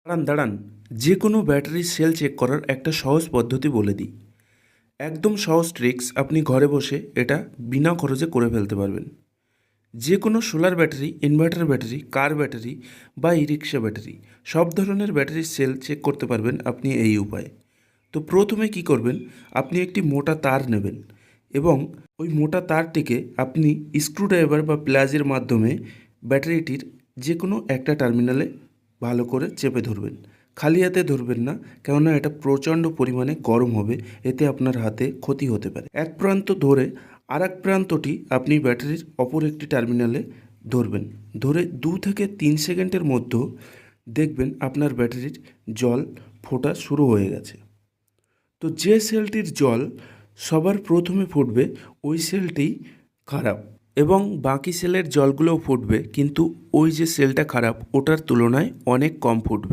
দাঁড়ান দাঁড়ান, যে কোনো ব্যাটারির সেল চেক করার একটা সহজ পদ্ধতি বলে দিই। একদম সহজ ট্রিক্স, আপনি ঘরে বসে এটা বিনা খরচে করে ফেলতে পারবেন। যে কোনো সোলার ব্যাটারি, ইনভার্টার ব্যাটারি, কার ব্যাটারি বা ই রিক্সা ব্যাটারি, সব ধরনের ব্যাটারির সেল চেক করতে পারবেন আপনি এই উপায়ে। তো প্রথমে কি করবেন, আপনি একটি মোটা তার নেবেন এবং ওই মোটা তারটিকে আপনি স্ক্রুড্রাইভার বা প্লাজের মাধ্যমে ব্যাটারিটির যে কোনো একটা টার্মিনালে ভালো করে চেপে ধরবেন। খালি হাতে ধরবেন না, কেননা এটা প্রচণ্ড পরিমাণে গরম হবে, এতে আপনার হাতে ক্ষতি হতে পারে। এক প্রান্ত ধরে আর এক প্রান্তটি আপনি ব্যাটারির অপর একটি টার্মিনালে ধরবেন। ধরে 2 থেকে 3 সেকেন্ডের মধ্যে দেখবেন আপনার ব্যাটারির জল ফোটা শুরু হয়ে গেছে। তো যে সেলটির জল সবার প্রথমে ফুটবে ওই সেলটি খারাপ, এবং বাকি সেলের জলগুলোও ফুটবে, কিন্তু ওই যে সেলটা খারাপ ওটার তুলনায় অনেক কম ফুটবে।